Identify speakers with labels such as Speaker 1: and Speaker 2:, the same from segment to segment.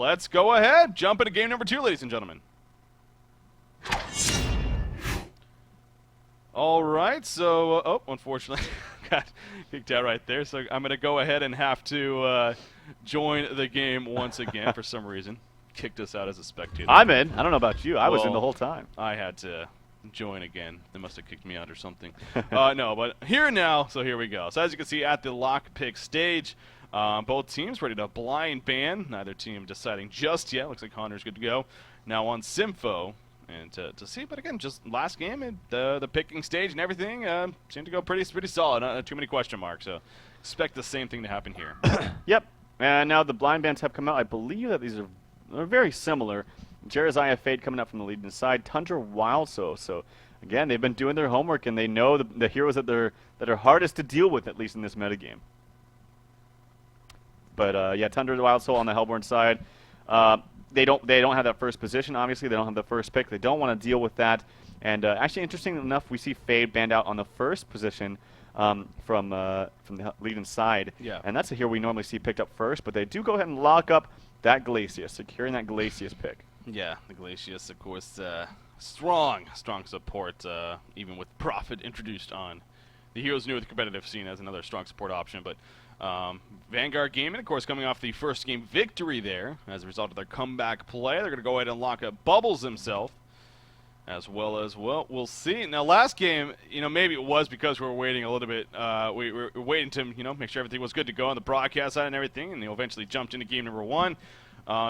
Speaker 1: let's go ahead. Jump into game number 2, ladies and gentlemen. All right, so, oh, unfortunately, got kicked out right there. So I'm going to go ahead and have to join the game once again for some reason. Kicked us out as a spectator.
Speaker 2: I'm in. I don't know about you. I was in the whole time.
Speaker 1: I had to join again. They must have kicked me out or something. No, but here now, so here we go. So as you can see at the lockpick stage, both teams ready to blind ban. Neither team deciding just yet. Looks like HoN's good to go. Now on Simfo. And to see, but again, just last game and the picking stage and everything seemed to go pretty solid. Not too many question marks, so expect the same thing to happen here.
Speaker 2: Yep. And now the blind bans have come out. I believe that these are very similar. Jeremiah Fade coming up from the lead inside. Tundra Wildsoul. So again, they've been doing their homework and they know the heroes that are hardest to deal with, at least in this metagame. But yeah, Tundra Wildsoul on the Hellborn side. They don't have that first position, obviously. They don't have the first pick. They don't want to deal with that. And actually, interesting enough, we see Fade banned out on the first position from the lead inside.
Speaker 1: Yeah.
Speaker 2: And that's a hero we normally see picked up first. But they do go ahead and lock up that Glacius, securing that Glacius pick.
Speaker 1: Yeah, the Glacius, of course, strong support, even with Prophet introduced on the heroes new with the competitive scene as another strong support option. But Vanguard Gaming, of course, coming off the first game victory there as a result of their comeback play. They're going to go ahead and lock up Bubbles himself, as well as, well, we'll see. Now, last game, maybe it was because we were waiting a little bit. We were waiting to, make sure everything was good to go on the broadcast side and everything, and they eventually jumped into game number 1.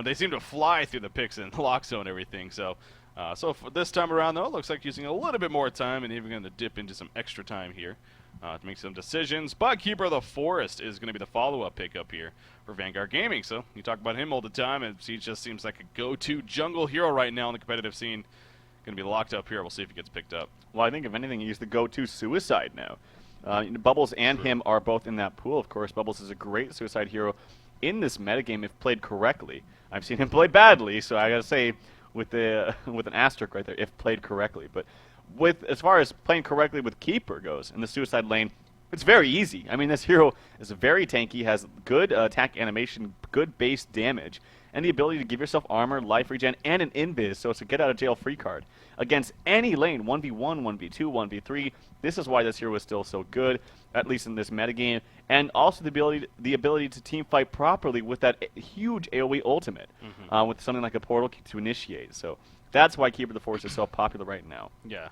Speaker 1: They seem to fly through the picks and the lock zone and everything. So for this time around, though, it looks like using a little bit more time and even going to dip into some extra time here. To make some decisions. But Keeper of the Forest is going to be the follow-up pickup here for Vanguard Gaming. So you talk about him all the time, and he just seems like a go-to jungle hero right now in the competitive scene. Going to be locked up here. We'll see if he gets picked up.
Speaker 2: Well, I think if anything, he's the go-to suicide now. Bubbles and him are both in that pool. Of course, Bubbles is a great suicide hero in this metagame if played correctly. I've seen him play badly, so I got to say with an asterisk right there, if played correctly. But as far as playing correctly with Keeper goes in the suicide lane, it's very easy. I mean, this hero is very tanky, has good attack animation, good base damage, and the ability to give yourself armor, life regen, and an invis, so it's a get out of jail free card against any lane, 1v1, 1v2, 1v3. This is why this hero is still so good, at least in this metagame, and also the ability to team fight properly with that huge AoE ultimate, with something like a portal to initiate. So that's why Keeper of the Forest is so popular right now.
Speaker 1: Yeah,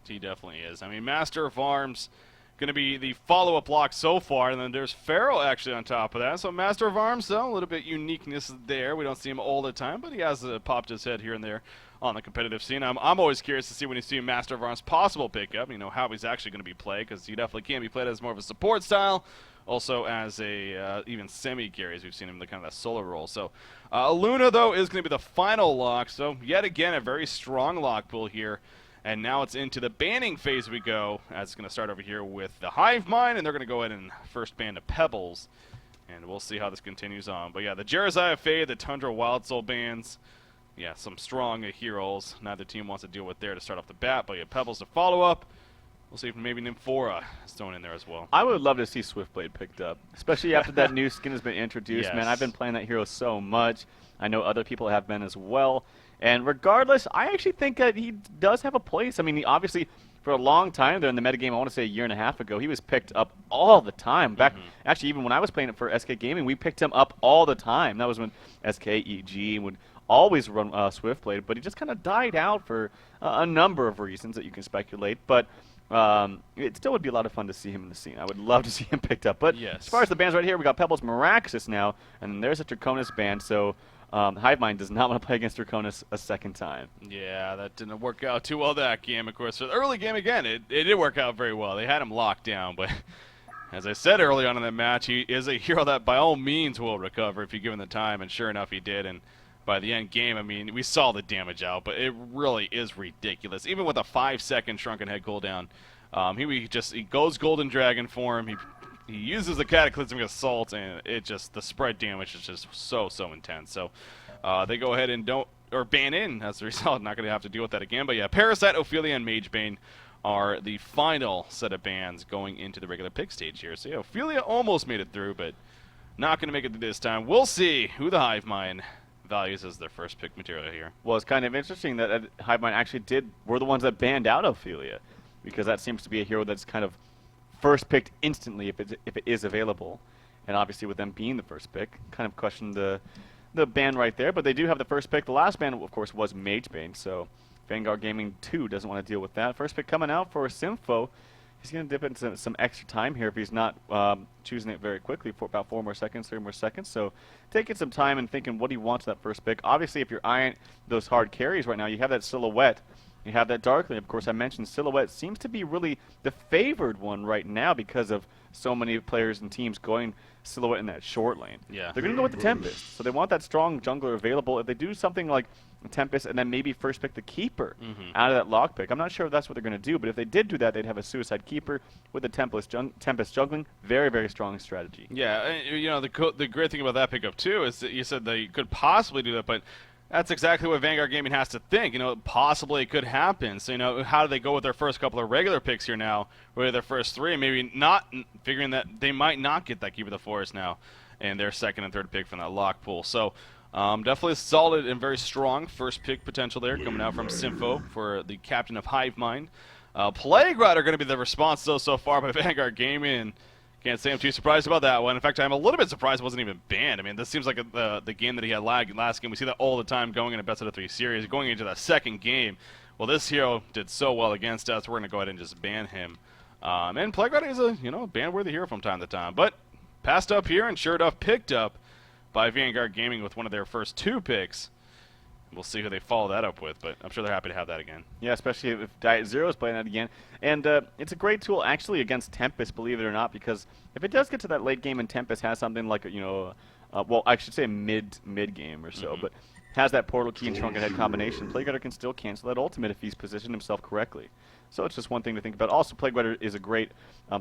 Speaker 1: he definitely is. I mean, Master of Arms going to be the follow-up block so far, and then there's Pharaoh actually on top of that. So Master of Arms, though, a little bit uniqueness there. We don't see him all the time, but he has popped his head here and there on the competitive scene. I'm always curious to see when you see a Master of Arms possible pickup, how he's actually going to be played, because he definitely can be played as more of a support style, also as a even semi-carry, as we've seen him in the kind of that solo role. So Luna, though, is going to be the final lock, so yet again a very strong lock pool here. And now it's into the banning phase we go, as it's going to start over here with the Hive Mind, and they're going to go ahead and first ban the Pebbles. And we'll see how this continues on. But yeah, the Jeremiah Fade, the Tundra Wildsoul bans. Yeah, some strong heroes. Neither team wants to deal with there to start off the bat, but yeah, Pebbles to follow up. We'll see if maybe Nymphora is thrown in there as well.
Speaker 2: I would love to see Swiftblade picked up, especially after that new skin has been introduced.
Speaker 1: Yes.
Speaker 2: Man, I've been playing that hero so much. I know other people have been as well. And regardless, I actually think that he does have a place. I mean, obviously, for a long time there in the metagame, I want to say a year and a half ago, he was picked up all the time. Actually, even when I was playing it for SK Gaming, we picked him up all the time. That was when SKEG would always run Swiftblade, but he just kind of died out for a number of reasons that you can speculate. But it still would be a lot of fun to see him in the scene. I would love to see him picked up. But
Speaker 1: yes.
Speaker 2: As far as the bans right here, we got Pebbles Miraxis now, and there's a Draconis ban, so Hive Mind does not want to play against Draconis a second time.
Speaker 1: Yeah, that didn't work out too well that game, of course. For the early game, again, it did work out very well. They had him locked down, but as I said early on in that match, he is a hero that by all means will recover if you give him the time, and sure enough, he did. And by the end game, I mean, we saw the damage out, but it really is ridiculous. Even with a 5-second Shrunken Head cooldown, he goes Golden Dragon for him. He uses the Cataclysmic Assault, and the spread damage is just so intense. So they go ahead and ban in as a result. Not going to have to deal with that again. But yeah, Parasite, Ophelia, and Magebane are the final set of bans going into the regular pick stage here. So yeah, Ophelia almost made it through, but not going to make it through this time. We'll see who the Hive Mind values as their first pick material here.
Speaker 2: Well, it's kind of interesting that HiveMind actually were the ones that banned out Ophelia, because that seems to be a hero that's kind of first picked instantly if it is available. And obviously with them being the first pick, kind of question the ban right there. But they do have the first pick. The last ban, of course, was Magebane, so Vanguard Gaming 2 doesn't want to deal with that. First pick coming out for Sympho. He's going to dip into some extra time here if he's not choosing it very quickly for about 4 more seconds, 3 more seconds. So taking some time and thinking what he wants that first pick. Obviously, if you're eyeing those hard carries right now, you have that Silhouette. You have that Darkly. Of course, I mentioned Silhouette seems to be really the favored one right now because of so many players and teams going Silhouette in that short lane.
Speaker 1: Yeah.
Speaker 2: They're going to go with the Tempest. So they want that strong jungler available. If they do something like Tempest and then maybe first pick the Keeper out of that lock pick, I'm not sure if that's what they're going to do, but if they did do that, they'd have a Suicide Keeper with the Tempest jungling. Very, very strong strategy.
Speaker 1: Yeah, you know, the great thing about that pickup, too, is that you said they could possibly do that, but that's exactly what Vanguard Gaming has to think. You know, possibly it could happen. So, you know, how do they go with their first couple of regular picks here now, or their first 3, maybe not figuring that they might not get that Keeper of the Forest now and their second and third pick from that lock pool. So, definitely a solid and very strong first pick potential there coming out from Sympho for the captain of HiveMind. Plague Rider going to be the response, though, so far by Vanguard Gaming. Can't say I'm too surprised about that one. In fact, I'm a little bit surprised it wasn't even banned. I mean, this seems like the game that he had last game. We see that all the time going in a best-of-3 series, going into the second game. Well, this hero did so well against us, we're going to go ahead and just ban him. And Plague Rider is a ban-worthy hero from time to time. But passed up here and sure enough picked up by Vanguard Gaming with one of their first 2 picks. We'll see who they follow that up with, but I'm sure they're happy to have that again.
Speaker 2: Yeah, especially if Diet Zero is playing that again. And it's a great tool, actually, against Tempest, believe it or not, because if it does get to that late game and Tempest has something like, well, I should say mid game or so, but has that Portal Key and Shrunken Head combination, Plague Rider can still cancel that ultimate if he's positioned himself correctly. So it's just one thing to think about. Also, Plague Rider is a great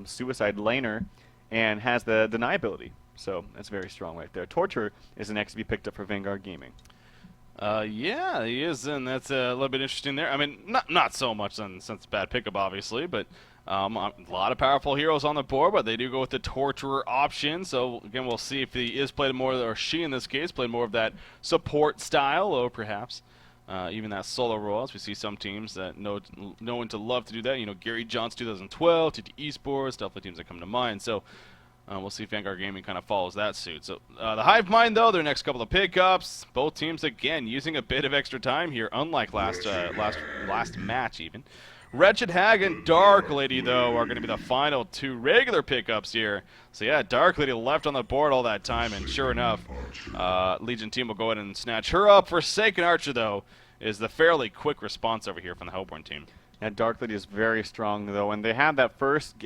Speaker 2: suicide laner and has the deny ability. So that's very strong right there. Torture is the next to be picked up for Vanguard Gaming.
Speaker 1: Yeah, he is, and that's a little bit interesting there. I mean, not so much since it's a bad pickup, obviously, but a lot of powerful heroes on the board, but they do go with the Torturer option. So, again, we'll see if he is played more, or she in this case, played more of that support style, or perhaps even that solo role, as we see some teams that know when to love to do that. You know, Gary John's 2012, TT Esports, definitely teams that come to mind. So, we'll see if Vanguard Gaming kind of follows that suit. So the HiveMind, though, their next couple of pickups, both teams, again, using a bit of extra time here, unlike last match even. Wretched Hag and Dark Lady, though, are going to be the final 2 regular pickups here. So, yeah, Dark Lady left on the board all that time, and sure enough, Legion team will go ahead and snatch her up. Forsaken Archer, though, is the fairly quick response over here from the Hellborn team.
Speaker 2: And Dark Lady is very strong, though, and they have that first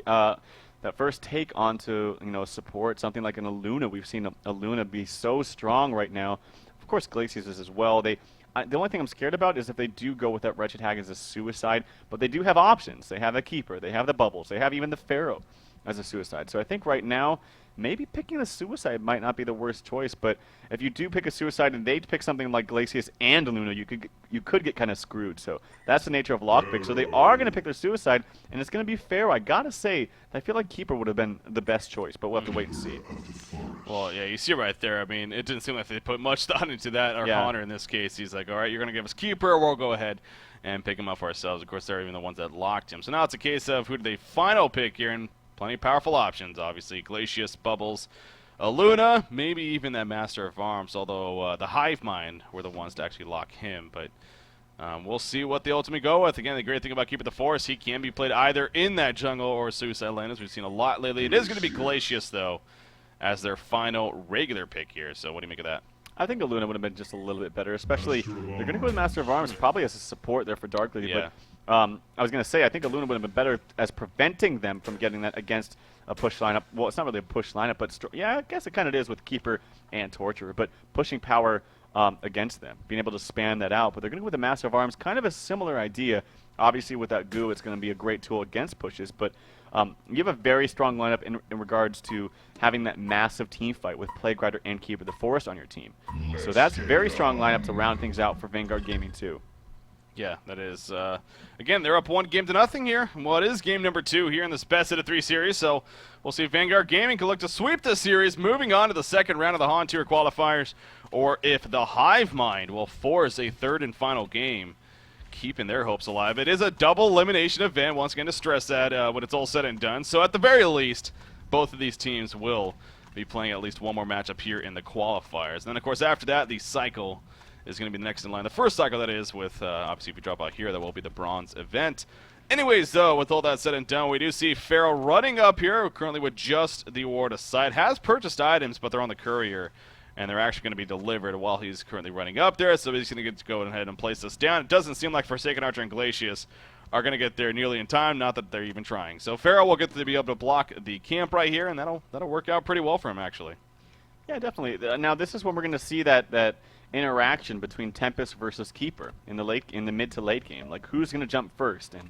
Speaker 2: take onto support, something like an Aluna. We've seen Aluna be so strong right now. Of course, Glacius is as well. The only thing I'm scared about is if they do go with that Wretched Hag as a suicide, but they do have options. They have the Keeper, they have the Bubbles, they have even the Pharaoh as a suicide. So I think right now, maybe picking a suicide might not be the worst choice, but if you do pick a suicide and they pick something like Glacius and Aluna, you could get kind of screwed. So that's the nature of lockpick. So they are going to pick their suicide, and it's going to be Pharaoh. I got to say, I feel like Keeper would have been the best choice, but we'll have to wait and see.
Speaker 1: Well, yeah, you see right there. I mean, it didn't seem like they put much thought into that, or
Speaker 2: Yeah.
Speaker 1: Connor in this case. He's like, all right, you're going to give us Keeper, we'll go ahead and pick him up for ourselves. Of course, they're even the ones that locked him. So now it's a case of who do they final pick here, and plenty of powerful options, obviously. Glacius, Bubbles, Aluna, maybe even that Master of Arms, although the HiveMind were the ones to actually lock him. But we'll see what they ultimately go with. Again, the great thing about Keeper the Forest, he can be played either in that jungle or suicide lane, as we've seen a lot lately. It is going to be Glacius, though, as their final regular pick here. So what do you make of that?
Speaker 2: I think Aluna would have been just a little bit better, especially they're going to go with Master of Arms probably as a support there for Dark Lady.
Speaker 1: Yeah.
Speaker 2: But I was going to say, I think Aluna would have been better as preventing them from getting that against a push lineup. Well, it's not really a push lineup, but yeah, I guess it kind of is with Keeper and Torturer, but pushing power against them, being able to span that out. But they're going to go with the Master of Arms, kind of a similar idea. Obviously, with that goo, it's going to be a great tool against pushes, but you have a very strong lineup in regards to having that massive team fight with Plague Rider and Keeper the Forest on your team. So that's a very strong lineup to round things out for Vanguard Gaming too.
Speaker 1: Yeah, that is. Again, they're up 1-0 here. Well, it is game number 2 here in this best out of 3 series, so we'll see if Vanguard Gaming can look to sweep this series, moving on to the second round of the HoN Tier qualifiers, or if the Hive Mind will force a third and final game, keeping their hopes alive. It is a double elimination event, once again to stress that when it's all said and done, so at the very least, both of these teams will be playing at least one more matchup here in the qualifiers. And then, of course, after that, the cycle is going to be the next in line. The first cycle, that is, with, obviously, if you drop out here, that will be the bronze event. Anyways, though, with all that said and done, we do see Pharaoh running up here, currently with just the award aside. Has purchased items, but they're on the courier, and they're actually going to be delivered while he's currently running up there, so he's going to get to go ahead and place this down. It doesn't seem like Forsaken Archer and Glacius are going to get there nearly in time, not that they're even trying. So Pharaoh will get to be able to block the camp right here, and that'll work out pretty well for him, actually.
Speaker 2: Yeah, definitely. Now, this is when we're going to see that interaction between Tempest versus Keeper in the mid to late game. Like, who's going to jump first? And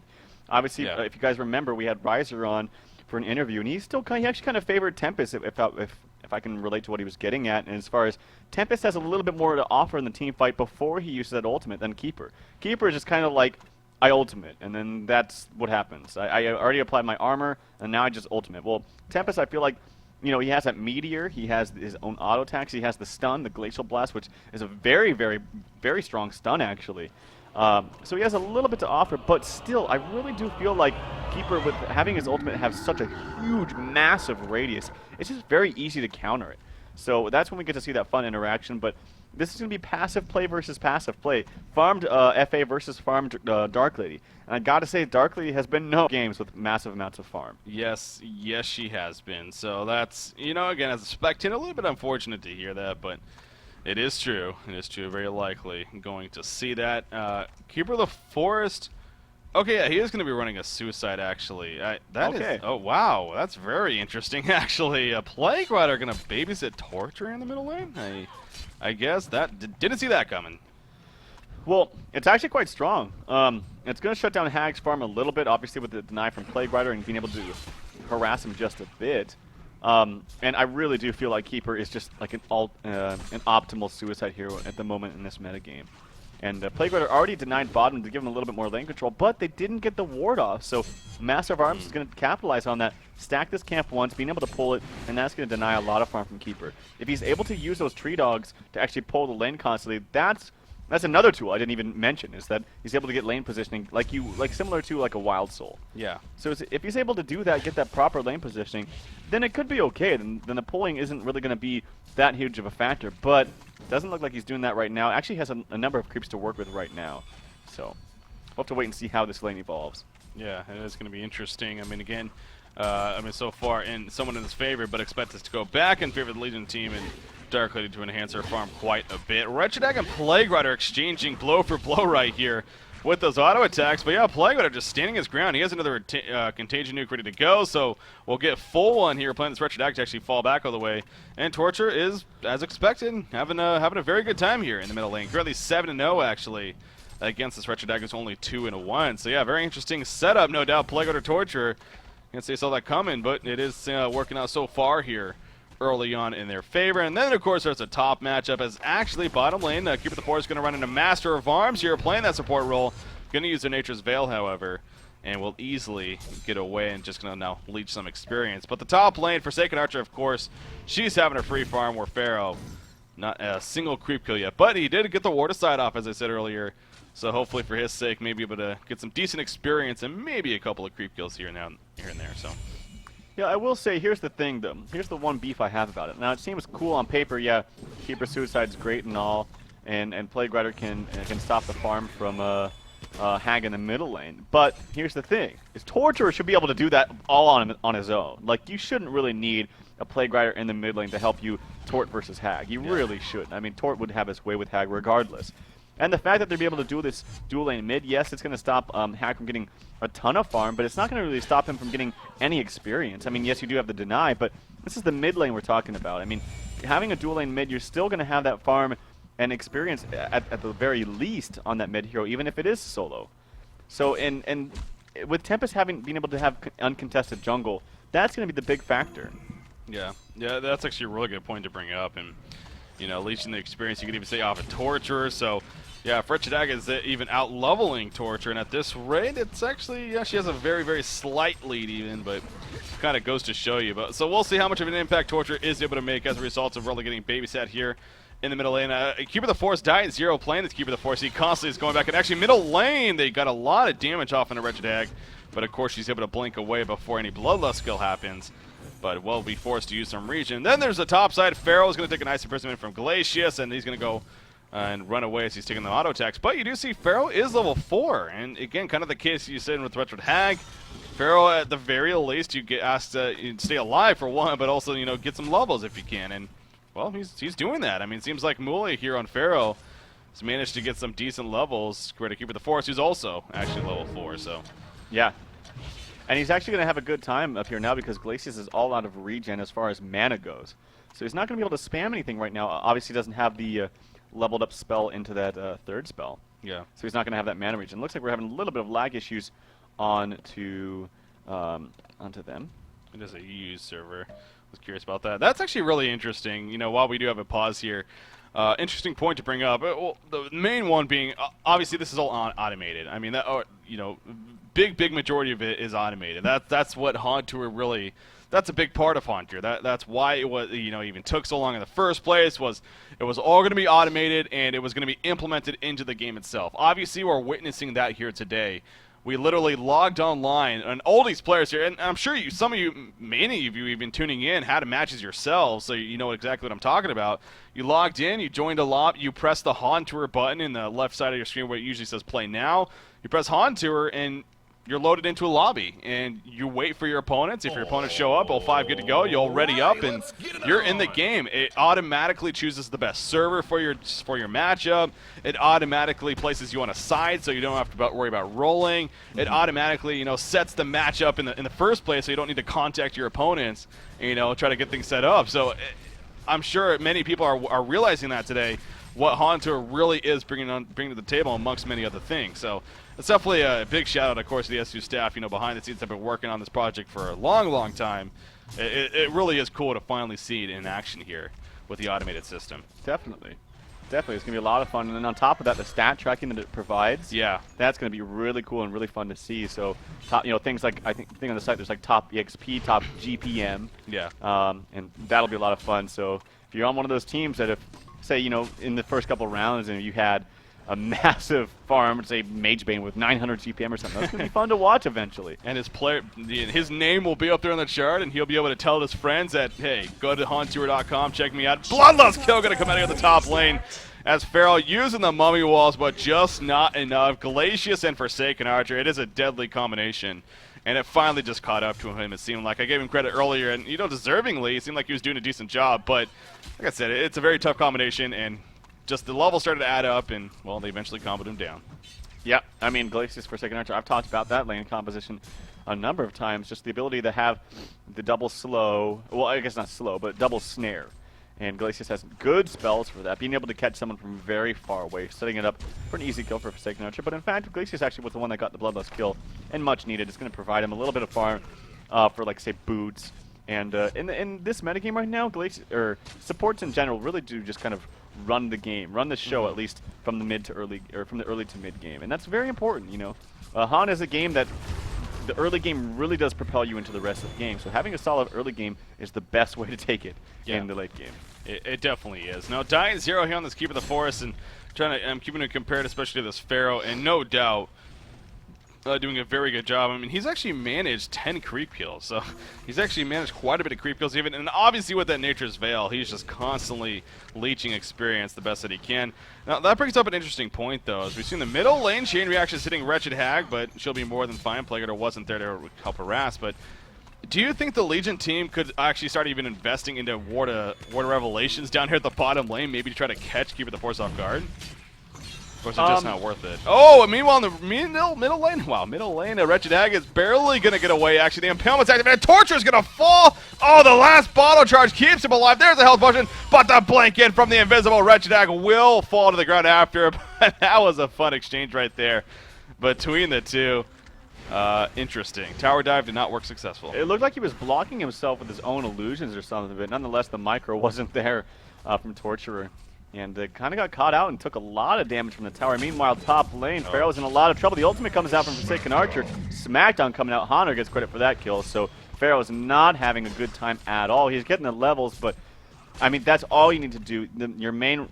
Speaker 2: obviously, if you guys remember, we had Riser on for an interview, and he actually kind of favored Tempest if I can relate to what he was getting at. And as far as Tempest has a little bit more to offer in the team fight before he uses that ultimate than Keeper. Keeper is just kind of like, I ultimate, and then that's what happens. I already applied my armor, and now I just ultimate. Well, Tempest, I feel like, you know, he has that Meteor, he has his own auto attacks, he has the stun, the Glacial Blast, which is a very, very, very strong stun, actually. So he has a little bit to offer, but still, I really do feel like Keeper, with having his ultimate have such a huge, massive radius, it's just very easy to counter it. So that's when we get to see that fun interaction, but this is going to be passive play versus passive play. Farmed FA versus farmed Dark Lady. And I got to say, Dark Lady has been no games with massive amounts of farm.
Speaker 1: Yes, she has been. So that's, you know, again, as a spectator, a little bit unfortunate to hear that, but it is true. It is true, very likely. I'm going to see that. Keeper of the Forest. Okay, yeah, he is going to be running a suicide, actually. Oh, wow, that's very interesting, actually. A Plague Rider going to babysit Torture in the middle lane? I guess that didn't see that coming.
Speaker 2: Well, it's actually quite strong. It's going to shut down Hag's farm a little bit, obviously with the deny from Plague Rider and being able to harass him just a bit. And I really do feel like Keeper is just like an optimal suicide hero at the moment in this metagame. And Plague Rider already denied bottom to give him a little bit more lane control, but they didn't get the ward off. So Massive Arms is going to capitalize on that, stack this camp once, being able to pull it, and that's going to deny a lot of farm from Keeper. If he's able to use those tree dogs to actually pull the lane constantly, that's another tool I didn't even mention, is that he's able to get lane positioning like similar to like a Wild Soul.
Speaker 1: Yeah.
Speaker 2: So if he's able to do that, get that proper lane positioning, then it could be okay. Then the pulling isn't really going to be that huge of a factor, but doesn't look like he's doing that right now. Actually has a number of creeps to work with right now. So we'll have to wait and see how this lane evolves.
Speaker 1: Yeah, it is going to be interesting. I mean, again, so far someone in his favor, but expect us to go back in favor of the Legion team and Dark Lady to enhance her farm quite a bit. Wretched Egg and Plague Rider exchanging blow for blow right here with those auto attacks. But yeah, Plague Rider just standing his ground. He has another Contagion nuke ready to go, so we'll get full one here, playing this Wretched Egg to actually fall back all the way. And Torture is, as expected, having a very good time here in the middle lane. Currently 7-0 actually against this Wretched Egg. It's only 2-1. So yeah, very interesting setup, no doubt. Plague Rider Torture. Can't say saw that coming, but it is working out so far here early on in their favor. And then, of course, there's a top matchup as actually bottom lane. Keeper of the Forest is going to run into Master of Arms here, playing that support role. Going to use their Nature's Veil, however, and will easily get away and just going to now leech some experience. But the top lane, Forsaken Archer, of course, she's having a free farm where Pharaoh, not a single creep kill yet. But he did get the ward aside off, as I said earlier. So hopefully for his sake, maybe able to get some decent experience and maybe a couple of creep kills here and there. So.
Speaker 2: Yeah, I will say, here's the thing, though. Here's the one beef I have about it. Now, it seems cool on paper, yeah, Keeper Suicide's great and all, and Plague Rider can stop the farm from Hag in the middle lane. But here's the thing, is Torturer should be able to do that all on his own. Like, you shouldn't really need a Plague Rider in the mid lane to help you Tort versus Hag. You really shouldn't. I mean, Tort would have his way with Hag regardless. And the fact that they'll be able to do this dual lane mid, yes, it's going to stop Hag from getting a ton of farm, but it's not going to really stop him from getting any experience. I mean, yes, you do have the deny, but this is the mid lane we're talking about. I mean, having a dual lane mid, you're still going to have that farm and experience at the very least on that mid hero, even if it is solo. So, and with Tempest being able to have uncontested jungle, that's going to be the big factor.
Speaker 1: Yeah, that's actually a really good point to bring up. And you know, leeching the experience, you could even say off a Torturer. So Yeah, Fritchdag is even out-leveling Torture, and at this rate, it's actually, yeah, she has a very, very slight lead even, but kind of goes to show you. But so we'll see how much of an impact Torture is able to make as a result of really getting babysat here in the middle lane. Keeper of the Force died 0 playing this Keeper of the Force. He constantly is going back, and actually middle lane, they got a lot of damage off on a Wretched Hag, but of course she's able to blink away before any Bloodlust skill happens. But will be forced to use some regen. Then there's the top side. Pharaoh is going to take a nice imprisonment from Glacius, and he's going to go and run away as he's taking the auto attacks. But you do see Pharaoh is level 4, and again, kind of the case you said with Wretched Hag. Pharaoh, at the very least, you get asked to stay alive for one, but also, you know, get some levels if you can. And well, he's doing that. I mean, it seems like Mule here on Pharaoh has managed to get some decent levels. Great to Keeper the Force, who's also actually level 4. So
Speaker 2: yeah. And he's actually going to have a good time up here now because Glacius is all out of regen as far as mana goes. So he's not going to be able to spam anything right now. Obviously, he doesn't have the leveled up spell into that third spell.
Speaker 1: yeah.
Speaker 2: So he's not going to have that mana regen. Looks like we're having a little bit of lag issues onto them.
Speaker 1: It is a EU server. I was curious about that. That's actually really interesting. You know, while we do have a pause here, interesting point to bring up. Well, the main one being, obviously, this is all automated. I mean, that, you know, big majority of it is automated. That's what HoN Tour really. That's a big part of HoN Tour. That's why it was, you know, even took so long in the first place. It was all going to be automated and it was going to be implemented into the game itself. Obviously, we're witnessing that here today. We literally logged online, and all these players here, and I'm sure some of you, many of you even tuning in, had matches yourselves, so you know exactly what I'm talking about. You logged in, you joined a lobby, you press the HoN Tour button in the left side of your screen where it usually says play now. You press HoN Tour, and you're loaded into a lobby, and you wait for your opponents. If your opponents show up, all 5 good to go, you'll ready up, and you're in the game. It automatically chooses the best server for your matchup. It automatically places you on a side, so you don't have to worry about rolling. It automatically, you know, sets the matchup in the first place, so you don't need to contact your opponents, and, you know, try to get things set up. So I'm sure many people are realizing that today, what HoN Tour really is bringing to the table amongst many other things. So it's definitely a big shout out, of course, to the SU staff. You know, behind the scenes have been working on this project for a long time. It really is cool to finally see it in action here with the automated system.
Speaker 2: Definitely. Definitely. It's going to be a lot of fun. And then on top of that, the stat tracking that it provides,
Speaker 1: yeah,
Speaker 2: that's going to be really cool and really fun to see. So, top, you know, things like, I think on the site there's like top EXP, top GPM.
Speaker 1: Yeah.
Speaker 2: And that'll be a lot of fun. So if you're on one of those teams that if, say, you know, in the first couple rounds and you had a massive farm, say Magebane with 900 GPM or something, that's going to be fun to watch eventually.
Speaker 1: And his name will be up there on the chart, and he'll be able to tell his friends that, hey, go to HoNtour.com, check me out. Bloodlust kill going to come out of the top lane as Pharaoh using the mummy walls, but just not enough. Glacius and Forsaken Archer, it is a deadly combination. And it finally just caught up to him, it seemed like. I gave him credit earlier, and, you know, deservingly, it seemed like he was doing a decent job. But, like I said, it's a very tough combination, and just the level started to add up, and, well, they eventually comboed him down.
Speaker 2: Yeah, I mean, Glacius Forsaken Archer, I've talked about that lane composition a number of times. Just the ability to have the double slow, well, I guess not slow, but double snare. And Glacius has good spells for that, being able to catch someone from very far away, setting it up for an easy kill for Forsaken Archer. But in fact, Glacius actually was the one that got the Bloodlust kill, and much needed. It's going to provide him a little bit of farm for, like, say, boots. And in this metagame right now, supports in general really do just kind of run the game, run the show at least from the mid to early, or from the early to mid game, and that's very important. You know, HoN is a game that the early game really does propel you into the rest of the game. So having a solid early game is the best way to take it in the late game.
Speaker 1: It definitely is. Now, dying 0 here on this Keeper of the Forest, and I'm keeping it compared especially to this Pharaoh, and no doubt doing a very good job. I mean, he's actually managed 10 creep kills, so he's actually managed quite a bit of creep kills even, and obviously with that Nature's Veil, he's just constantly leeching experience the best that he can. Now, that brings up an interesting point, though, as we've seen the middle lane, Chain Reaction's hitting Wretched Hag, but she'll be more than fine. Plagueator wasn't there to help harass, but do you think the Legion team could actually start even investing into Ward of Revelations down here at the bottom lane, maybe to try to catch Keeper the Force off guard? Or is it just not worth it? Oh, and meanwhile, in the middle lane, wow, middle lane, Wretched Hag is barely going to get away, actually. The Impalement's activated. Torture is going to fall. Oh, the last bottle charge keeps him alive. There's the health potion, but the blink in from the invisible Wretched Hag will fall to the ground after. That was a fun exchange right there between the two. Interesting. Tower dive did not work successful.
Speaker 2: It looked like he was blocking himself with his own illusions or something, but nonetheless, the micro wasn't there from Torturer. And kind of got caught out and took a lot of damage from the tower. Meanwhile, top lane, Pharaoh's in a lot of trouble. The ultimate comes out from Forsaken Archer. Smackdown coming out. HoN gets credit for that kill. So Pharaoh's not having a good time at all. He's getting the levels, but I mean that's all you need to do. Your main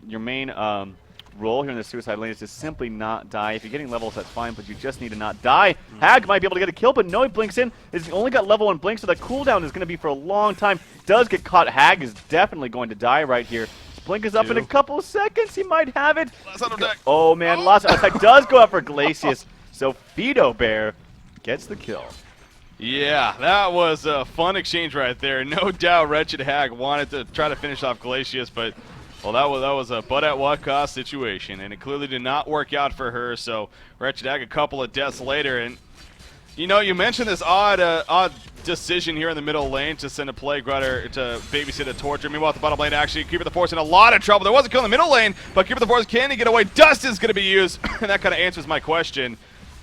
Speaker 2: role here in the suicide lane is to simply not die. If you're getting levels, that's fine, but you just need to not die. Hag might be able to get a kill, but no, he blinks in. He's only got level 1 blink, so the cooldown is going to be for a long time. Does get caught. Hag is definitely going to die right here. Blink is up in a couple of seconds. He might have it.
Speaker 1: Last auto attack.
Speaker 2: Oh, man. Last auto attack does go out for Glacius. So Fido Bear gets the kill.
Speaker 1: Yeah, that was a fun exchange right there. No doubt Wretched Hag wanted to try to finish off Glacius, but well, that was a but at what cost situation, and it clearly did not work out for her. So Wretched Hag a couple of deaths later, and you know, you mentioned this odd decision here in the middle lane to send a Plague Rider to babysit a Torture. Meanwhile, at the bottom lane, actually, Keeper of the Forest in a lot of trouble. There was a kill in the middle lane, but Keeper of the Forest, can he get away? Dust is going to be used, and that kind of answers my question.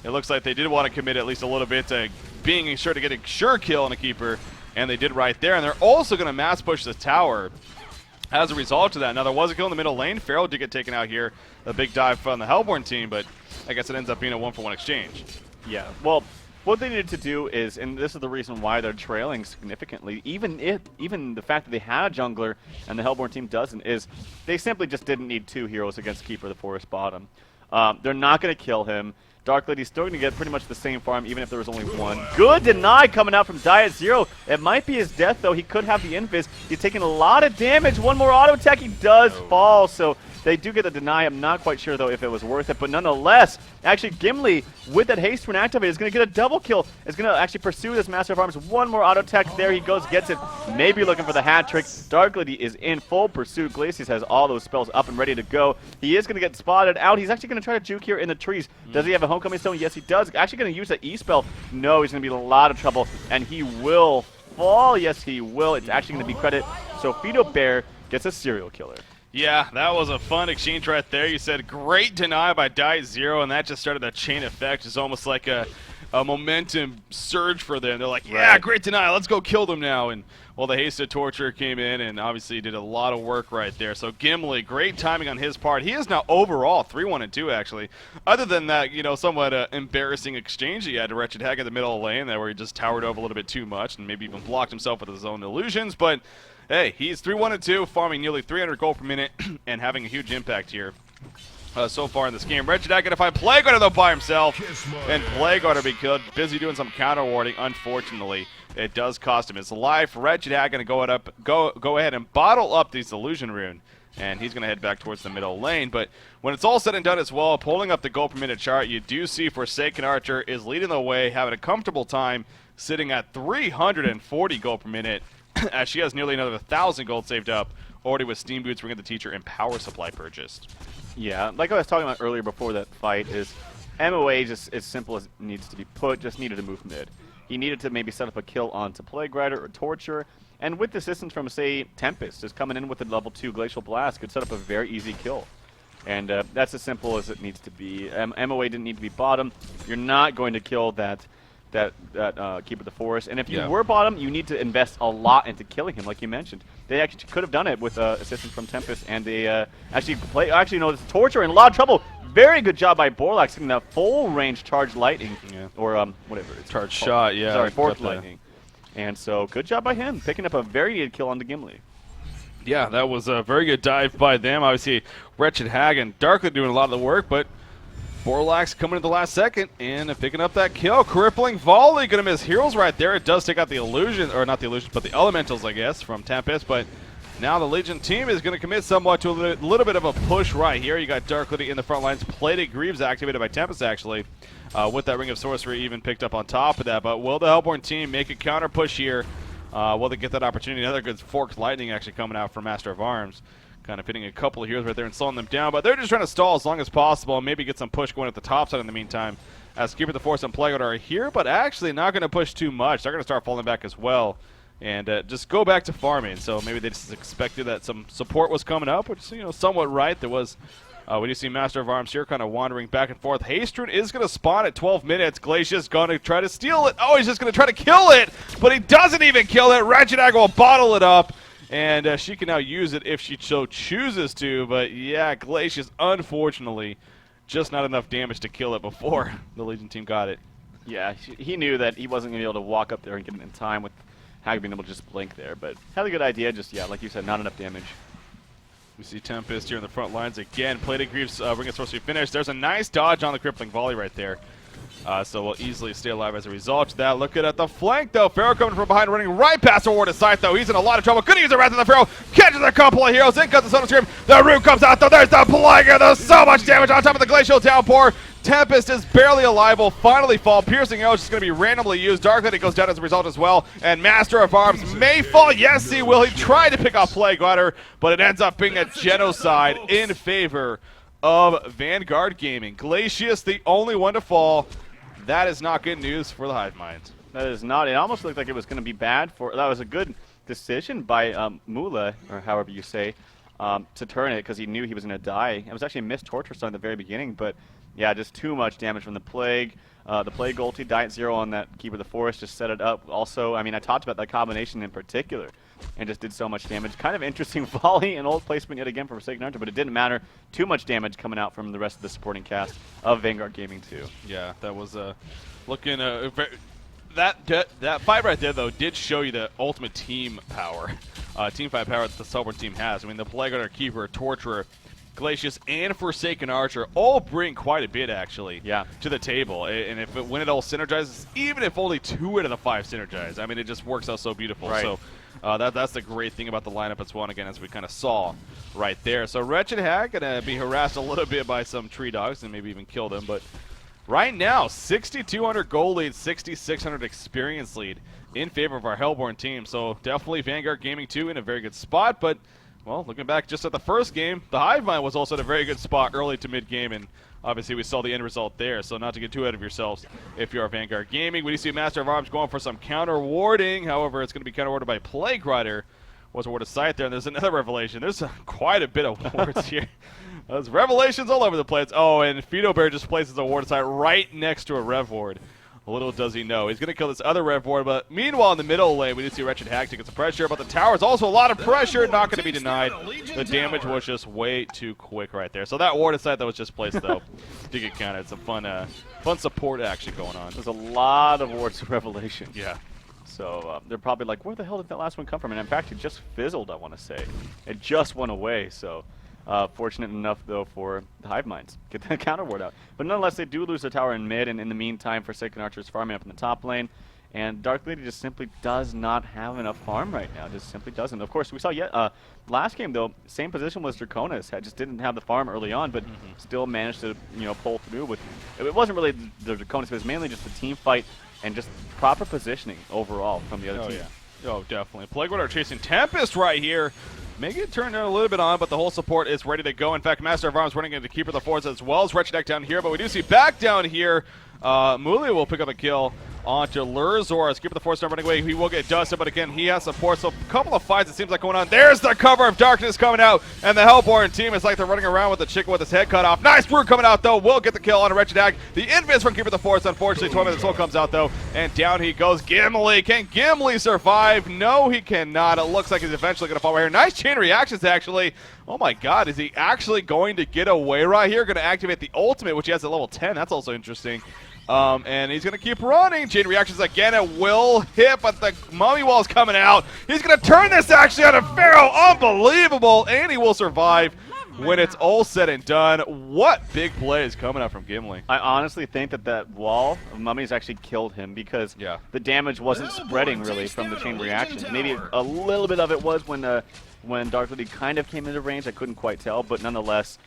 Speaker 1: It looks like they did want to commit at least a little bit to being sure to get a sure kill on a Keeper, and they did right there. And they're also going to mass push the tower as a result of that. Now, there was a kill in the middle lane. Pharaoh did get taken out here. A big dive from the Hellborn team, but I guess it ends up being a 1-for-1 exchange.
Speaker 2: Yeah, well, what they needed to do is, and this is the reason why they're trailing significantly, even the fact that they had a jungler and the Hellborn team doesn't, is they simply just didn't need 2 heroes against Keeper of the Forest bottom. They're not going to kill him. Dark Lady's still going to get pretty much the same farm, even if there was only 1. Good deny coming out from Diet Zero. It might be his death, though. He could have the invis. He's taking a lot of damage. 1 more auto attack. He does fall, so they do get the deny. I'm not quite sure, though, if it was worth it. But nonetheless, actually, Gimli, with that haste rune activated, is going to get a double kill. Is going to actually pursue this Master of Arms. 1 more auto attack. There he goes, gets it. Maybe looking for the hat trick. Dark Lady is in full pursuit. Glacius has all those spells up and ready to go. He is going to get spotted out. He's actually going to try to juke here in the trees. Does he have a Homecoming Stone? Yes, he does. Actually going to use that E-spell. No, he's going to be in a lot of trouble. And he will fall. Yes, he will. It's actually going to be credit. So Fido Bear gets a serial killer.
Speaker 1: Yeah, that was a fun exchange right there. You said great deny by Diet Zero, and that just started a chain effect. It's almost like a momentum surge for them. They're like, yeah, great deny, let's go kill them now. And well, the Hasted Torture came in and obviously did a lot of work right there. So Gimli, great timing on his part. He is now overall 3-1-2 actually. Other than that, you know, somewhat embarrassing exchange he had to Wretched Hag in the middle of the lane there where he just towered over a little bit too much and maybe even blocked himself with his own illusions. But hey, he's 3-1-2, farming nearly 300 gold per minute and having a huge impact here so far in this game. Wretched Hag gonna find Plague Rider though by himself, and Plague Rider be killed. Busy doing some counter warding. Unfortunately, it does cost him his life. Wretched Hag gonna go ahead and bottle up this illusion rune, and he's gonna head back towards the middle lane. But when it's all said and done as well, pulling up the gold per minute chart, you do see Forsaken Archer is leading the way, having a comfortable time, sitting at 340 gold per minute. As she has nearly another 1,000 gold saved up, already with Steam Boots, Ring of the Teacher, and Power Supply purchased.
Speaker 2: Yeah, like I was talking about earlier before that fight, is MOA just as simple as it needs to be put, just needed to move mid. He needed to maybe set up a kill onto Plague Rider or Torture, and with assistance from, say, Tempest, just coming in with a level 2 Glacial Blast, could set up a very easy kill. And that's as simple as it needs to be. MOA didn't need to be bottom. You're not going to kill that Keeper of the Forest. And if you were bottom, you need to invest a lot into killing him, like you mentioned. They actually could have done it with assistance from Tempest, and they actually no, it's Torture in a lot of trouble. Very good job by Borlax getting that full range charge lightning, or whatever it's
Speaker 1: charge shot. Yeah,
Speaker 2: sorry, fourth lightning. And so good job by him picking up a very needed kill on the Gimli.
Speaker 1: Yeah, that was a very good dive by them. Obviously, Wretched Hag and Darkly doing a lot of the work, but Borlax coming at the last second and picking up that kill. Crippling volley, gonna miss heroes right there. It does take out the illusion, or not the illusions, but the elementals, I guess, from Tempest. But now the Legion team is gonna commit somewhat to a little bit of a push right here. You got Darkly in the front lines. Plated Greaves activated by Tempest actually, with that Ring of Sorcery even picked up on top of that. But will the Hellborn team make a counter push here? Will they get that opportunity? Another good Forked Lightning actually coming out from Master of Arms. Kind of hitting a couple of heroes right there and slowing them down, but they're just trying to stall as long as possible and maybe get some push going at the top side in the meantime. As Keeper of the Force and Plague Rider are here, but actually not going to push too much. They're going to start falling back as well and just go back to farming. So maybe they just expected that some support was coming up, which is, you know, somewhat right. There was, we do see Master of Arms here kind of wandering back and forth. Haste Rune is going to spawn at 12 minutes. Glacius going to try to steal it. Oh, he's just going to try to kill it, but he doesn't even kill it. Wretched Hag will bottle it up. and she can now use it if she so chooses to. But yeah, Glacius, unfortunately, just not enough damage to kill it before the Legion team got it.
Speaker 2: Yeah, he knew that he wasn't going to be able to walk up there and get it in time with Hag being able to just blink there. But had a good idea, just, yeah, like you said, not enough damage.
Speaker 1: We see Tempest here in the front lines again. Plated Greaves bring it sorcery finish. There's a nice dodge on the crippling volley right there. So we'll easily stay alive as a result of that. Look at the flank, though. Pharaoh coming from behind, running right past the ward of sight, though. He's in a lot of trouble. Good use of Wrath of the Pharaoh. Catches a couple of heroes. In comes the Sun Scream. The Root comes out, though. There's the Plague. There's so much damage on top of the Glacial Downpour. Tempest is barely alive. Will finally fall. Piercing Arrow is just going to be randomly used. Dark Lady goes down as a result as well. And Master of Arms may fall. Yes, he will. He tried to pick off Plague Rider, but it ends up being a genocide in favor of Vanguard Gaming. Glacius, the only one to fall. That is not good news for the Hive Mind.
Speaker 2: That is not. It almost looked like it was going to be bad for. That was a good decision by Mula, or however you say, to turn it because he knew he was going to die. It was actually a missed Torture Stun at the very beginning, but yeah, just too much damage from the Plague. The Plague ulti, Diet Zero on that Keeper of the Forest just set it up. Also, I mean, I talked about that combination in particular and just did so much damage. Kind of interesting volley and ult placement yet again from Forsaken Archer, but it didn't matter. Too much damage coming out from the rest of the supporting cast of Vanguard Gaming too.
Speaker 1: Yeah, that was looking that fight right there though did show you the ultimate team power, team fight power that the Sovereign team has. I mean, the Plague Rider, Keeper, Torturer, Glacius, and Forsaken Archer all bring quite a bit actually to the table. And when it all synergizes, even if only 2 out of the 5 synergize, I mean, it just works out so beautiful.
Speaker 2: Right.
Speaker 1: So that's the great thing about the lineup as well, again, as we kind of saw right there. So Wretched Hag going to be harassed a little bit by some tree dogs and maybe even kill them. But right now, 6,200 gold lead, 6,600 experience lead in favor of our Hellborn team. So definitely Vanguard Gaming 2 in a very good spot. But, well, looking back just at the first game, the Hive Mind was also at a very good spot early to mid-game, and obviously we saw the end result there, so not to get too ahead of yourselves if you're Vanguard Gaming. We do see Master of Arms going for some counter-warding. However, it's going to be counter-warded by Plague Rider. Was a ward of sight there, and there's another revelation. There's quite a bit of wards here. There's revelations all over the place. Oh, and Fido Bear just places a ward of sight right next to a rev ward. Little does he know. He's going to kill this other rev ward, but meanwhile in the middle lane, we do see Wretched Hag to get some pressure, but the tower is also a lot of pressure, not going to be denied. The damage was just way too quick right there. So that ward of sight that was just placed, though, did get counted. Some fun support action going on.
Speaker 2: There's a lot of wards of revelation.
Speaker 1: Yeah.
Speaker 2: So they're probably like, where the hell did that last one come from? And in fact, it just fizzled, I want to say. It just went away, so fortunate enough, though, for the Hive Minds. Get that counter ward out. But nonetheless, they do lose their tower in mid, and in the meantime, Forsaken Archer's farming up in the top lane. And Dark Lady just simply does not have enough farm right now. Just simply doesn't. Of course, we saw last game, though, same position was Draconis. Just didn't have the farm early on, but still managed to pull through. With it wasn't really the Draconis, it was mainly just the team fight and just proper positioning overall from the other team.
Speaker 1: Yeah. Oh, definitely. Plague Rider chasing Tempest right here. Make it turn a little bit on, but the whole support is ready to go. In fact, Master of Arms running into Keeper of the Forest as well as Wretched Deck down here, but we do see back down here. Muli will pick up a kill onto Lurzor as Keeper of the Forest not running away. He will get dusted, but again, he has support. So a couple of fights it seems like going on. There's the cover of darkness coming out, and the Hellborn team is like they're running around with the chicken with his head cut off. Nice Root coming out, though. Will get the kill on a Wretched Hag. The invis from Keeper of the Forest, unfortunately, 12 minutes soul comes out, though, and down he goes. Gimli. Can Gimli survive? No, he cannot. It looks like he's eventually going to fall right here. Nice chain reactions, actually. Oh my god, is he actually going to get away right here? Going to activate the ultimate, which he has at level 10. That's also interesting. And he's going to keep running. Chain reactions again. It will hit, but the mummy wall's coming out. He's going to turn this actually on a Pharaoh. Unbelievable. And he will survive when it's all said and done. What big play is coming out from Gimli.
Speaker 2: I honestly think that wall of mummies actually killed him because the damage wasn't spreading really from the chain reaction. Maybe a little bit of it was when Dark Lady kind of came into range. I couldn't quite tell, but nonetheless,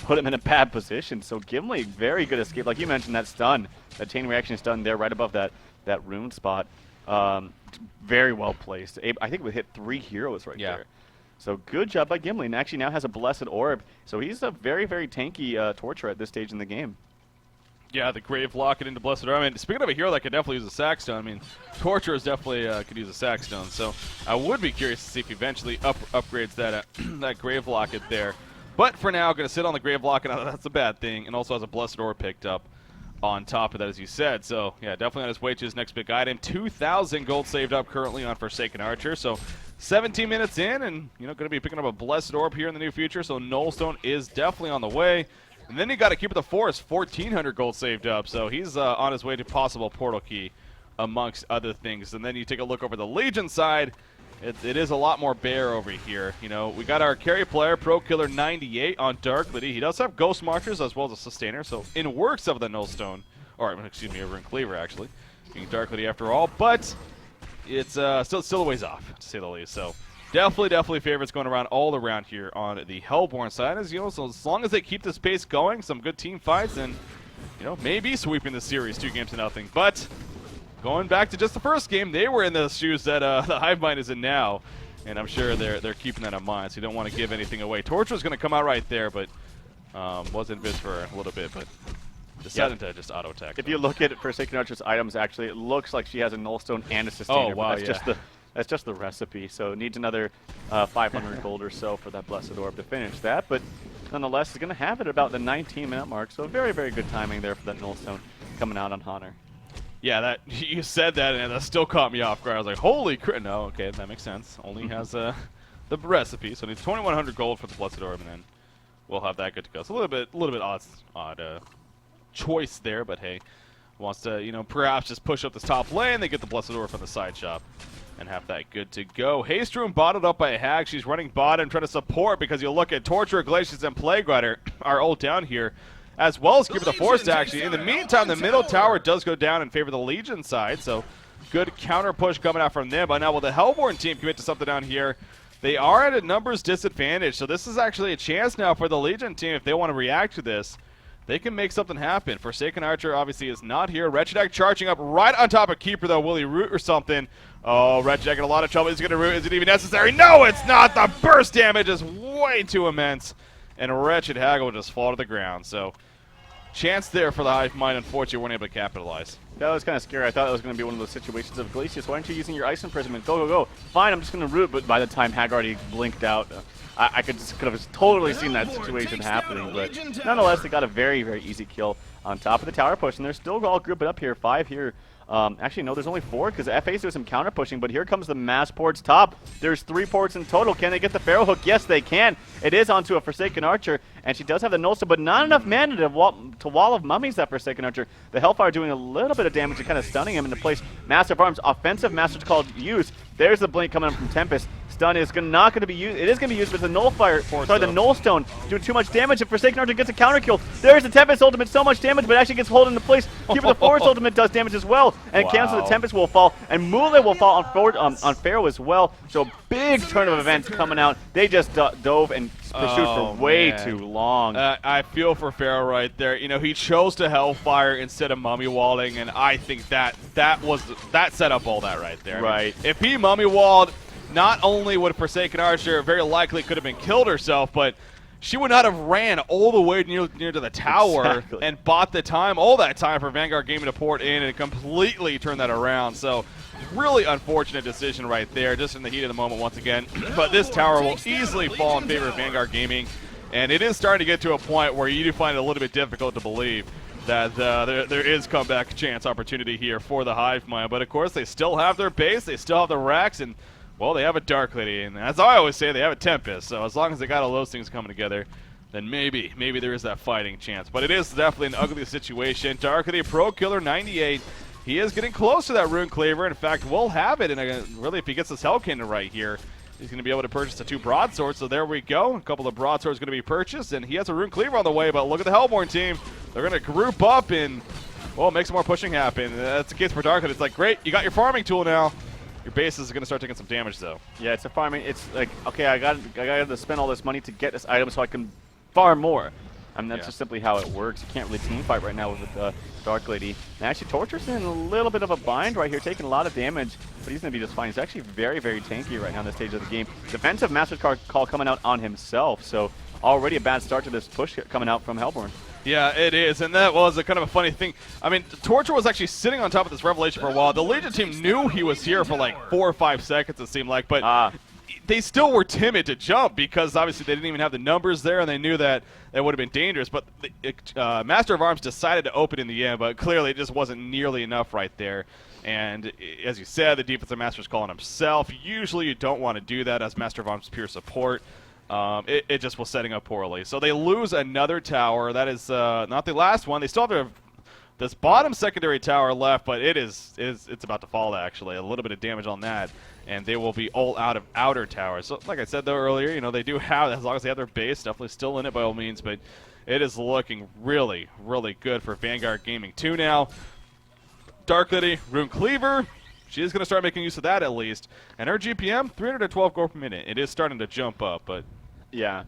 Speaker 2: put him in a bad position. So Gimli, very good escape. Like you mentioned, that stun, that chain reaction stun there right above that rune spot. Very well placed. I think we hit 3 heroes right there. So good job by Gimli, and actually now has a Blessed Orb. So he's a very, very tanky Torturer at this stage in the game.
Speaker 1: Yeah, the Grave Locket into Blessed Orb. I mean, speaking of a hero that could definitely use a Sack Stone, I mean, Torturers definitely could use a Sack Stone. So I would be curious to see if he eventually upgrades that that Grave Locket there. But for now, going to sit on the Grave Locket. That's a bad thing, and also has a Blessed Orb picked up. on top of that, as you said. So, yeah, definitely on his way to his next big item. 2,000 gold saved up currently on Forsaken Archer. So, 17 minutes in, and, going to be picking up a Blessed Orb here in the near future. So, Nullstone is definitely on the way. And then you got to keep it the Forest, 1,400 gold saved up. So, he's on his way to possible Portal Key, amongst other things. And then you take a look over the Legion side. It is a lot more bare over here. We got our carry player, Pro Killer 98 on Dark Lady. He does have Ghost Marchers as well as a Sustainer, so in works of the Nullstone, or excuse me, a Rune Cleaver actually, being Dark Lady after all, but it's still a ways off, to say the least. So definitely favorites going all around here on the Hellborn side. So as long as they keep this pace going, some good team fights, and maybe sweeping the series 2-0. But going back to just the first game, they were in the shoes that the Hive Mind is in now, and I'm sure they're keeping that in mind, so you don't want to give anything away. Torch was going to come out right there, but was invis for a little bit, but decided to just auto-attack.
Speaker 2: If you look at Forsaken Archer's items, actually, it looks like she has a Nullstone and a Sustainer.
Speaker 1: Oh, wow,
Speaker 2: that's just the recipe, so it needs another 500 gold or so for that Blessed Orb to finish that, but nonetheless, it's going to have it about the 19-minute mark, so very good timing there for that Nullstone coming out on Honor.
Speaker 1: Yeah, that you said that, and that still caught me off guard. I was like, holy crap. No, okay, that makes sense. Only has the recipe, so it needs 2,100 gold for the Blessed Orb, and then we'll have that good to go. So a little bit odd choice there, but hey, wants to, perhaps just push up this top lane, they get the Blessed Orb from the side shop, and have that good to go. Haste Rune botted up by a Hag. She's running bottom, trying to support, because you look at Torture, Glaciers, and Plague Rider are all down here, as well as keep the Force actually. In the meantime, the middle tower does go down in favor of the Legion side, so good counter push coming out from them. But now will the Hellborn team commit to something down here? They are at a numbers disadvantage, so this is actually a chance now for the Legion team if they want to react to this. They can make something happen. Forsaken Archer obviously is not here. Wretched Egg charging up right on top of Keeper though. Will he root or something? Oh, Wretched Egg in a lot of trouble. He's going to root. Is it even necessary? No, it's not. The burst damage is way too immense. And Wretched Hag will just fall to the ground. So chance there for the Hive Mind. Unfortunately, weren't able to capitalize.
Speaker 2: That was kind of scary. I thought it was going to be one of those situations of Glacius. Why aren't you using your Ice Imprisonment? Go. Fine, I'm just going to root. But by the time Hag already blinked out, I could have totally seen that situation happening. But nonetheless, they got a very easy kill on top of the tower push. And they're still all grouped up here. 5 here. Actually, no, there's only 4 because FA's doing some counter pushing, but here comes the mass ports top. There's 3 ports in total. Can they get the Pharaoh Hook? Yes, they can. It is onto a Forsaken Archer, and she does have the Nullstone, but not enough mana to wall of mummies that Forsaken Archer. The Hellfire doing a little bit of damage and kind of stunning him into place. Massive Arms, offensive master's called use. There's the blink coming in from Tempest. Stun is not going to be used. It is going to be used, but the Nullfire, the Nullstone doing too much damage. If Forsaken Archer gets a counter kill, there's the Tempest ultimate, so much damage, but actually gets hold into place. Keeper the Forest ultimate does damage as well, and it cancels. The Tempest will fall, and Mule will fall on Pharaoh as well. So big turn of events coming out. They just dove and pursued for way too long.
Speaker 1: I feel for Pharaoh right there. He chose to Hellfire instead of Mummy Walling, and I think that set up all that right there.
Speaker 2: Right.
Speaker 1: If he Mummy Walled, not only would Forsaken Archer very likely could have been killed herself, but she would not have ran all the way near to the tower and bought the time, all that time for Vanguard Gaming to port in and completely turn that around. So really unfortunate decision right there, just in the heat of the moment once again. But this tower will easily fall in favor of Vanguard Gaming, and it is starting to get to a point where you do find it a little bit difficult to believe that there is comeback chance opportunity here for the Hive Mind. But of course, they still have their base, they still have the racks, and well, they have a Dark Lady, and as I always say, they have a Tempest. So as long as they got all those things coming together, then maybe there is that fighting chance. But it is definitely an ugly situation. Dark Lady Pro Killer 98. He is getting close to that Rune Cleaver. In fact, we'll have it. And really, if he gets this Hell Cannon right here, he's going to be able to purchase the 2 broadswords. So there we go. A couple of broadswords going to be purchased, and he has a Rune Cleaver on the way. But look at the Hellborn team. They're going to group up and, well, make some more pushing happen. That's the case for Dark Lady. It's like, great, you got your farming tool now. Your base is going to start taking some damage, though.
Speaker 2: Yeah, it's a farming. It's like, okay, I got to spend all this money to get this item so I can farm more. I mean, that's just simply how it works. You can't really team fight right now with Dark Lady. And actually, Torture's in a little bit of a bind right here, taking a lot of damage, but he's going to be just fine. He's actually very tanky right now in this stage of the game. Defensive Master's Call coming out on himself, so already a bad start to this push coming out from Hellborn.
Speaker 1: Yeah, it is, and that was a kind of a funny thing. I mean, Torture was actually sitting on top of this Revelation for a while. The Legion team knew he was here for like 4 or 5 seconds, it seemed like, but they still were timid to jump because obviously they didn't even have the numbers there, and they knew that it would have been dangerous. But Master of Arms decided to open in the end, but clearly it just wasn't nearly enough right there. And as you said, the defensive master is calling himself. Usually you don't want to do that as Master of Arms pure support. It just was setting up poorly. So they lose another tower. That is not the last one. They still have this bottom secondary tower left, but it's about to fall, actually. A little bit of damage on that, and they will be all out of outer towers. So like I said, though, earlier, you know, they do have, as long as they have their base, definitely still in it by all means, but it is looking really, really good for Vanguard Gaming 2 now. Dark Lady, Rune Cleaver, she is going to start making use of that at least. And her GPM, 312 gold per minute. It is starting to jump up, but...
Speaker 2: Yeah.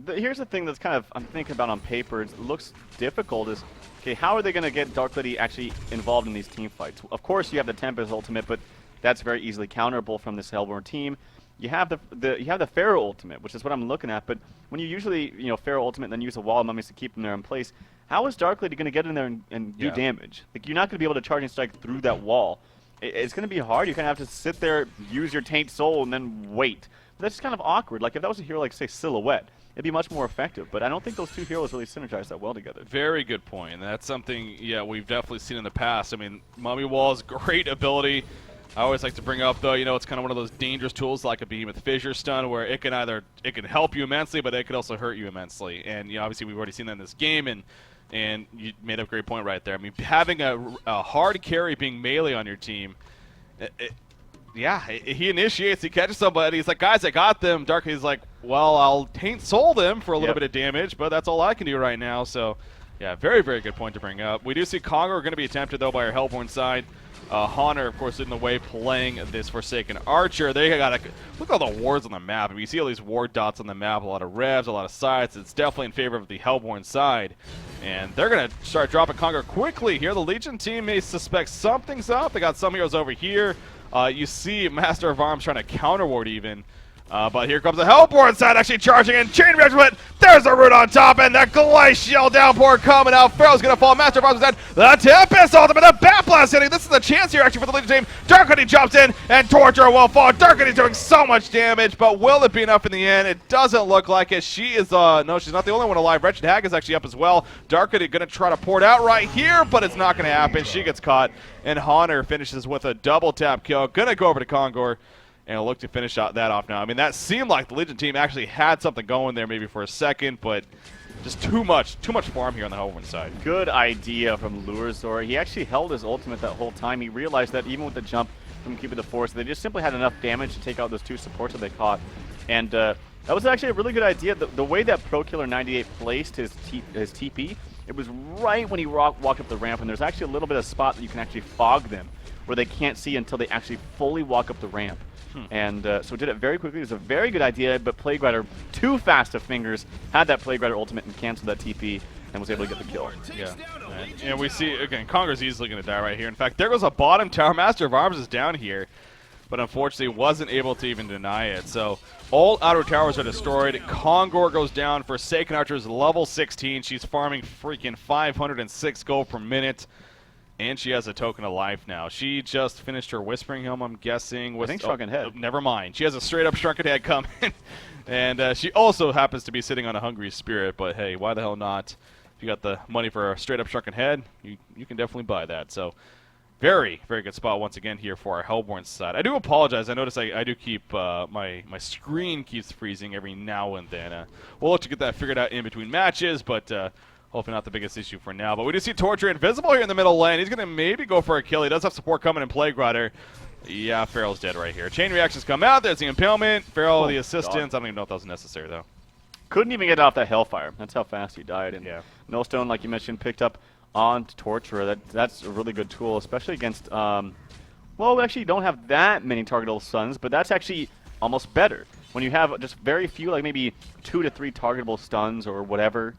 Speaker 2: Here's the thing that's kind of, I'm thinking about on paper, it looks difficult is, okay, how are they going to get Dark Lady actually involved in these team fights? Of course, you have the Tempest ultimate, but that's very easily counterable from this Hellborn team. You have the Pharaoh ultimate, which is what I'm looking at, but when you usually, you know, Pharaoh ultimate and then use a wall of mummies to keep them there in place, how is Dark Lady going to get in there and do damage? Like, you're not going to be able to charge and strike through that wall. It's going to be hard. You're going to have to sit there, use your Taint Soul, and then wait. That's kind of awkward. Like, if that was a hero like, say, Silhouette, it'd be much more effective. But I don't think those two heroes really synergize that well together.
Speaker 1: Very good point. And that's something, yeah, we've definitely seen in the past. I mean, Mummy Wall's great ability. I always like to bring up, though, you know, it's kind of one of those dangerous tools like a Behemoth Fissure Stun where it can help you immensely, but it could also hurt you immensely. And, you know, obviously we've already seen that in this game, and you made a great point right there. I mean, having a hard carry being melee on your team, yeah, he initiates, he catches somebody, he's like, guys, I got them. Dark Lady's like, well, I'll Taint Soul them for a little bit of damage, but that's all I can do right now. So, yeah, very, very good point to bring up. We do see Congo going to be attempted, though, by our Hellborn side. HoN, of course, in the way playing this Forsaken Archer. They got look at all the wards on the map. I mean, you see all these ward dots on the map, a lot of revs, a lot of sides. It's definitely in favor of the Hellborn side. And they're going to start dropping Congo quickly here. The Legion team may suspect something's up. They got some heroes over here. You see Master of Arms trying to counter ward even. But here comes the Hellborn side actually charging in. Chain reaction, but there's a root on top, and the glacial downpour coming out. Pharaoh's going to fall. Master of Arms is dead. The Tempest ultimate, the Bat Blast hitting. This is a chance here actually for the Legion team. Dark Lady jumps in, and Torture will fall. Dark Lady's doing so much damage, but will it be enough in the end? It doesn't look like it. She is, no, she's not the only one alive. Wretched Hag is actually up as well. Dark Lady going to try to pour it out right here, but it's not going to happen. She gets caught, and HoN finishes with a double tap kill. Going to go over to Kongor. And look to finish that off now. I mean, that seemed like the Legion team actually had something going there maybe for a second, but just too much farm here on the Hellborn side.
Speaker 2: Good idea from Lurazor. He actually held his ultimate that whole time. He realized that even with the jump from Keeper the Force, they just simply had enough damage to take out those two supports that they caught. And that was actually a really good idea. The way that Pro Killer 98 placed his TP, it was right when he walked up the ramp, and there's actually a little bit of spot that you can actually fog them, where they can't see until they actually fully walk up the ramp. And so did it very quickly. It was a very good idea, but Plague Rider, too fast of fingers, had that Plague Rider ultimate and canceled that TP and was able to get the kill.
Speaker 1: Yeah. And we see, again, Congo's easily going to die right here. In fact, there goes a bottom tower. Master of Arms is down here, but unfortunately wasn't able to even deny it. So all outer towers are destroyed. Kongor goes down. Forsaken Archer is level 16. She's farming freaking 506 gold per minute. And she has a token of life now. She just finished her Whispering Helm, I'm guessing.
Speaker 2: I think Shrunken Head.
Speaker 1: Never mind. She has a straight-up Shrunken Head coming. And she also happens to be sitting on a Hungry Spirit. But, hey, why the hell not? If you got the money for a straight-up Shrunken Head, you can definitely buy that. So, very, very good spot once again here for our Hellborn side. I do apologize. I notice I do keep my screen keeps freezing every now and then. We'll look to get that figured out in between matches, but... hopefully not the biggest issue for now. But we do see Torture Invisible here in the middle lane. He's going to maybe go for a kill. He does have support coming in Plague Rider. Yeah, Pharaoh's dead right here. Chain reactions come out. There's the impalement. Pharaoh, the assistance. I don't even know if that was necessary, though.
Speaker 2: Couldn't even get off that Hellfire. That's how fast he died. And No Stone, like you mentioned, picked up on Torturer. That's a really good tool, especially against... well, we actually don't have that many targetable stuns, but that's actually almost better. When you have just very few, like maybe 2 to 3 targetable stuns or whatever...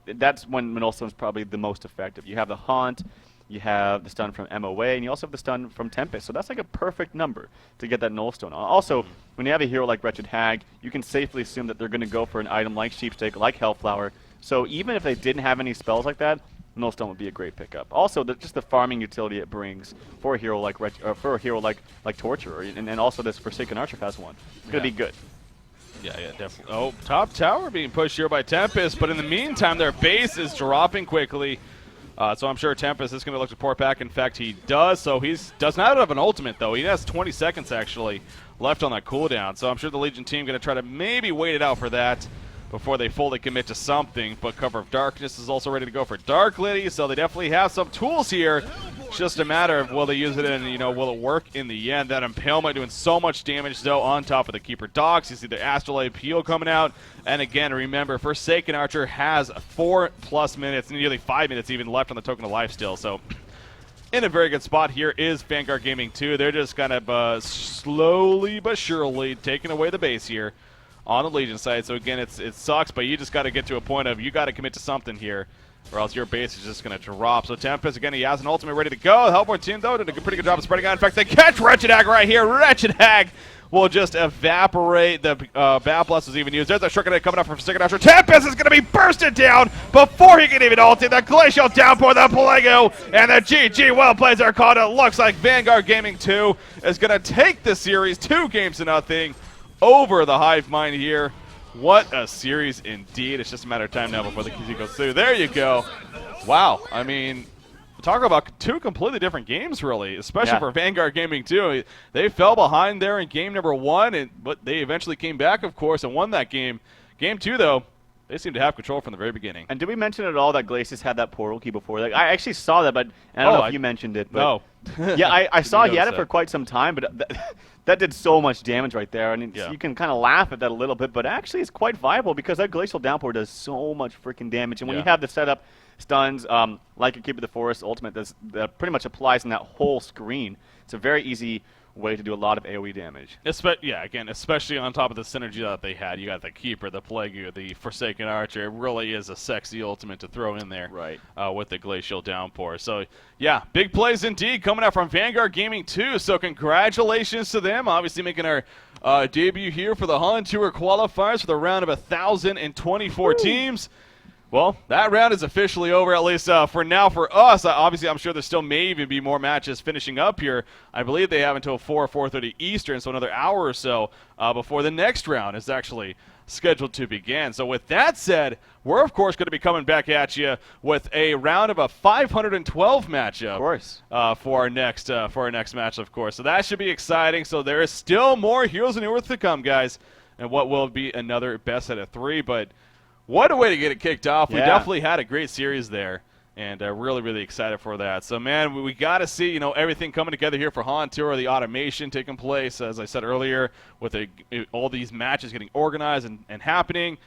Speaker 2: that's when Nullstone is probably the most effective. You have the Haunt, you have the stun from MOA, and you also have the stun from Tempest. So that's like a perfect number to get that Nullstone. Also, when you have a hero like Wretched Hag, you can safely assume that they're going to go for an item like Sheepstake, like Hellflower. So even if they didn't have any spells like that, Millstone would be a great pickup. Also, just the farming utility it brings for a hero like Torture, and also this Forsaken Archer has one. It's gonna be good.
Speaker 1: Yeah, definitely. Oh, top tower being pushed here by Tempest, but in the meantime, their base is dropping quickly. So I'm sure Tempest is going to look to port back. In fact, he does. So he does not have an ultimate, though. He has 20 seconds, actually, left on that cooldown. So I'm sure the Legion team going to try to maybe wait it out for that before they fully commit to something. But Cover of Darkness is also ready to go for Dark Liddy, so they definitely have some tools here. It's just a matter of will they use it and, will it work in the end. That Impalement doing so much damage, though, on top of the Keeper Dogs. You see the Astrolabe Peel coming out. And again, remember, Forsaken Archer has 4+ minutes, nearly 5 minutes even left on the Token of Life still. So in a very good spot here is Vanguard Gaming 2. They're just kind of slowly but surely taking away the base here on the Legion side. So again, it sucks, but you just got to get to a point of you got to commit to something here, or else your base is just going to drop. So Tempest, again, he has an ultimate ready to go. The Hellborn team, though, did a pretty good job of spreading out. In fact, they catch Wretched Hag right here. Wretched Hag will just evaporate. The Bat Blast was even used. There's a Shuriken coming up from Forsaken Archer. Tempest is going to be bursted down before he can even ult it. The Glacial Downpour, the Plago, and the GG well plays are called. It looks like Vanguard Gaming 2 is going to take the series 2-0 over the Hive Mind here. What a series indeed. It's just a matter of time now before the QZ goes through. There you go. Wow. I mean, talk about two completely different games, really, especially for Vanguard Gaming 2. They fell behind there in game number 1, but they eventually came back, of course, and won that game. Game 2, though, they seem to have control from the very beginning.
Speaker 2: And did we mention at all that Glacius had that portal key before? Like, I actually saw that, but I don't know if you mentioned it. But
Speaker 1: no.
Speaker 2: Yeah, I saw he had it for quite some time, but that did so much damage right there. And you can kind of laugh at that a little bit, but actually it's quite viable because that Glacial Downpour does so much freaking damage. And when you have the setup stuns, like a Keep of the Forest ultimate, that pretty much applies in that whole screen, it's a very easy way to do a lot of AoE damage.
Speaker 1: Again, especially on top of the synergy that they had. You got the Keeper, the Plague, the Forsaken Archer. It really is a sexy ultimate to throw in there with the Glacial Downpour. So, yeah, big plays indeed coming out from Vanguard Gaming 2. So congratulations to them. Obviously making our debut here for the HoN Tour qualifiers for the round of 1,024 teams. Well, that round is officially over, at least for now for us. Obviously, I'm sure there still may even be more matches finishing up here. I believe they have until 4:30 Eastern, so another hour or so before the next round is actually scheduled to begin. So with that said, we're, of course, going to be coming back at you with a round of a 512 matchup. Of
Speaker 2: course.
Speaker 1: For our next match, of course. So that should be exciting. So there is still more Heroes of New Earth to come, guys, and what will be another best out of 3, but what a way to get it kicked off. We definitely had a great series there, and really, really excited for that. So, man, we got to see, everything coming together here for HoN Tour, the automation taking place, as I said earlier, with all these matches getting organized and happening.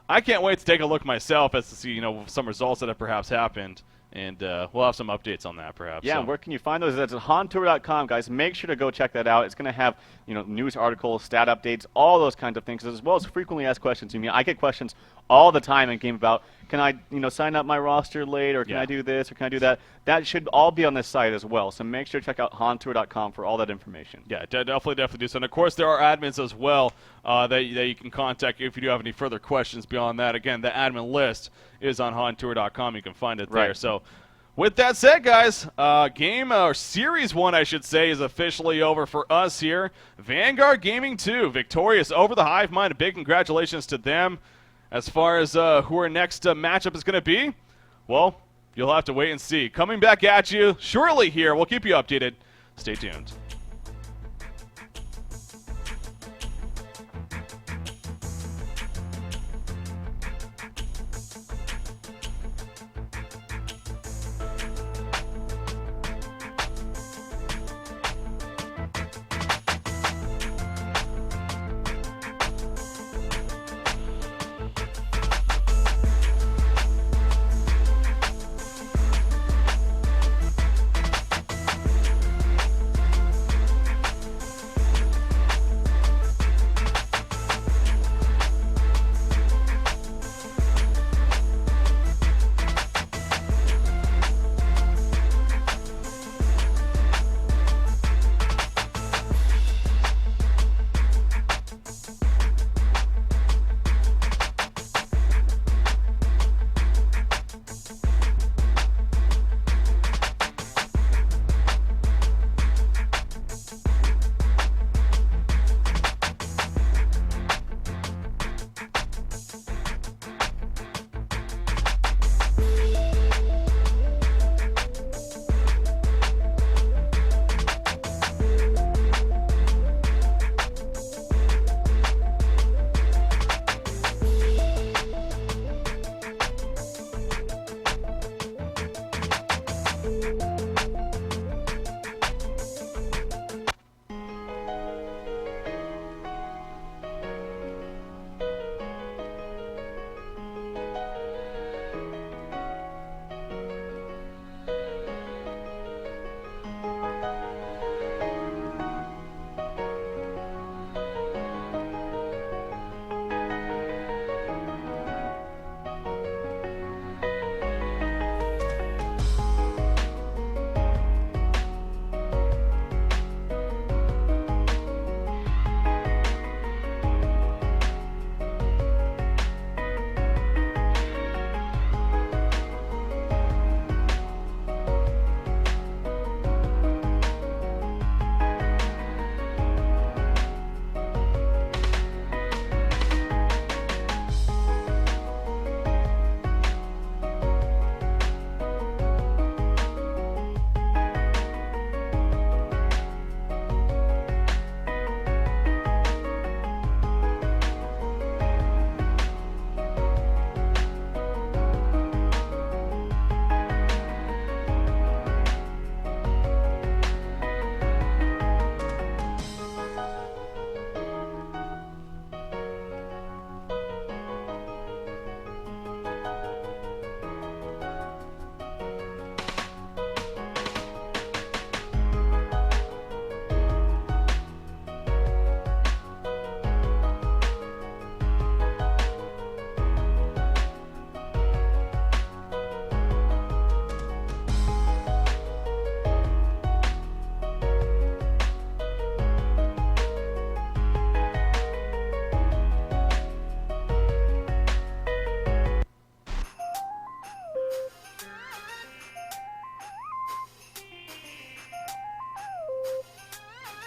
Speaker 1: I can't wait to take a look myself as to see, some results that have perhaps happened. And we'll have some updates on that, perhaps.
Speaker 2: Yeah, where can you find those? That's at HoNtour.com, guys. Make sure to go check that out. It's going to have, news articles, stat updates, all those kinds of things, as well as frequently asked questions. I get questions all the time in game about, can I, sign up my roster late, or can I do this, or can I do that? That should all be on this site as well. So make sure to check out HoNtour.com for all that information. Yeah,
Speaker 1: definitely do so. And of course, there are admins as well that you can contact if you do have any further questions beyond that. Again, the admin list is on HoNtour.com. You can find it there. So with that said, guys, Series 1, I should say, is officially over for us here. Vanguard Gaming 2, victorious over the Hive Mind. A big congratulations to them. As far as who our next matchup is going to be, well, you'll have to wait and see. Coming back at you shortly here. We'll keep you updated. Stay tuned.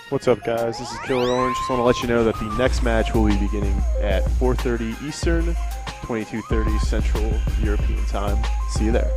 Speaker 3: What's up, guys? This is Killer Orange. Just want to let you know that the next match will be beginning at 4:30 Eastern, 22:30 Central European Time. See you there.